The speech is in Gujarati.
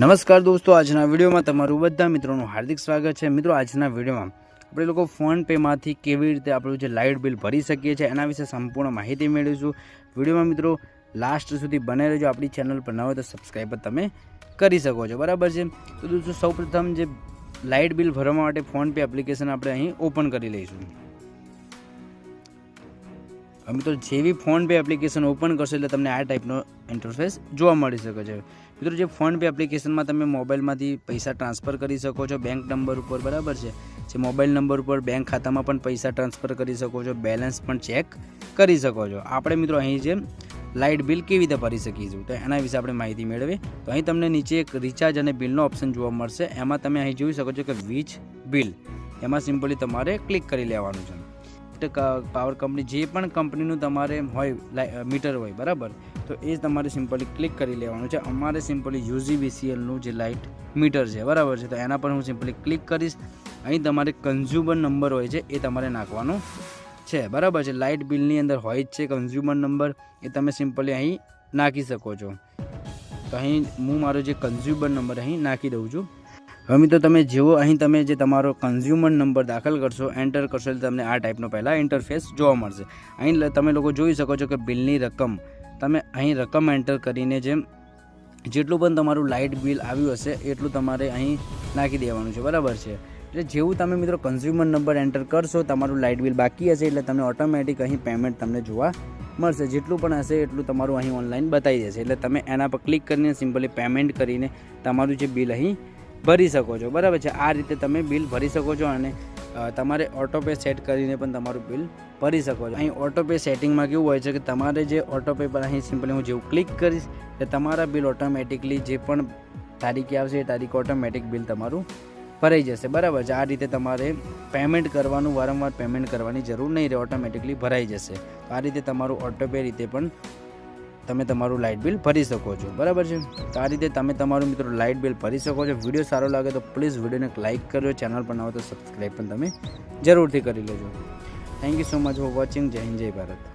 નમસ્કાર દોસ્તો, આજના વિડીયોમાં તમારું બધા મિત્રોનું હાર્દિક સ્વાગત છે। મિત્રો, આજના વિડીયોમાં આપણે લોકો ફોન પેમાંથી કેવી રીતે આપણું જે લાઇટ બિલ ભરી શકીએ છીએ એના વિશે સંપૂર્ણ માહિતી મેળવીશું। વિડીયોમાં મિત્રો લાસ્ટ સુધી બને રહેજો। આપણી ચેનલ પર ન હોય તો સબસ્ક્રાઈબ તમે કરી શકો છો, બરાબર છે। તો દોસ્તો, સૌપ્રથમ જે લાઇટ બિલ ભરવા માટે ફોન પે એપ્લિકેશન આપણે અહીં ઓપન કરી લઈશું। મિત્રો, જેવી ફોન પે એપ્લિકેશન ઓપન કરશો એટલે તમને આ ટાઈપનો ઇન્ટરફેસ જોવા મળી શકે છે। મિત્રો, જે ફોન પે એપ્લિકેશનમાં તમે મોબાઈલમાંથી પૈસા ટ્રાન્સફર કરી શકો છો બેંક નંબર ઉપર, બરાબર છે। જે મોબાઈલ નંબર ઉપર બેંક ખાતામાં પણ પૈસા ટ્રાન્સફર કરી શકો છો, બેલેન્સ પણ ચેક કરી શકો છો। આપણે મિત્રો અહીં જે લાઇટ બિલ કેવી રીતે ભરી શકીશું તો એના વિશે આપણે માહિતી મેળવીએ। તો અહીં તમને નીચે એક રિચાર્જ અને બિલનો ઓપ્શન જોવા મળશે। એમાં તમે અહીં જોઈ શકો છો કે વીજ બિલ, એમાં સિમ્પલી તમારે ક્લિક કરી લેવાનું છે। પાવર કંપની જે પણ કંપનીનું તમારે હોય મીટર હોય, બરાબર, તો એ તમારે સિમ્પલી ક્લિક કરી લેવાનું છે। અમારે સિમ્પલી UGVCLનું જે લાઇટ મીટર છે, બરાબર છે, તો એના પર હું સિમ્પલી ક્લિક કરીશ। અહીં તમારે કન્ઝ્યુમર નંબર હોય છે એ તમારે નાખવાનો છે, બરાબર છે। લાઇટ બિલની અંદર હોય જ છે કન્ઝ્યુમર નંબર, એ તમે સિમ્પલી અહીં નાખી શકો છો। તો અહીં હું મારો જે કન્ઝ્યુમર નંબર અહીં નાખી દઉં છું। હવે મિત્રો, તમે જેવો અહીં તમે જે તમારો કન્ઝ્યુમર નંબર દાખલ કરશો, એન્ટર કરશો, એટલે તમને આ ટાઈપનો પહેલાં ઇન્ટરફેસ જોવા મળશે। અહીં તમે લોકો જોઈ શકો છો કે બિલની રકમ, તમે અહીં રકમ એન્ટર કરીને જેટલું પણ તમારું લાઇટ બિલ આવ્યું હશે એટલું તમારે અહીં નાખી દેવાનું છે, બરાબર છે। એટલે જેવું તમે મિત્રો કન્ઝ્યુમર નંબર એન્ટર કરશો, તમારું લાઇટ બિલ બાકી હશે એટલે તમને ઓટોમેટિક અહીં પેમેન્ટ તમને જોવા મળશે। જેટલું પણ હશે એટલું તમારું અહીં ઓનલાઈન બતાવી દેશે, એટલે તમે એના પર ક્લિક કરીને સિમ્પલી પેમેન્ટ કરીને તમારું જે બિલ અહીં ભરી શકો છો, બરાબર છે। આ રીતે તમે બિલ ભરી શકો છો અને તમારે ઓટોપે સેટ કરીને પણ તમારું બિલ ભરી શકો છો। અહીં ઓટોપે સેટિંગમાં કેવું હોય છે કે તમારે જે ઓટોપે પર અહીં સિમ્પલી હું જેવું ક્લિક કરીશ એટલે તમારા બિલ ઓટોમેટિકલી જે પણ તારીખે આવશે એ તારીખે ઓટોમેટિક બિલ તમારું ભરાઈ જશે, બરાબર છે। આ રીતે તમારે પેમેન્ટ કરવાનું, વારંવાર પેમેન્ટ કરવાની જરૂર નહીં રહે, ઓટોમેટિકલી ભરાઈ જશે। તો આ રીતે તમારું ઓટોપે રીતે પણ તમે તમારું લાઇટ બિલ ભરી શકો છો, બરાબર છે। તો આ રીતે તમે તમારું મિત્રો લાઇટ બિલ ભરી શકો છો। વિડીયો સારો લાગે તો પ્લીઝ વિડીયોને લાઇક કરજો, ચેનલ પર ન હોય તો સબસ્ક્રાઈબ પણ તમે જરૂરથી કરી લેજો। Thank you so much for watching. જય હિન્દ, જય ભારત।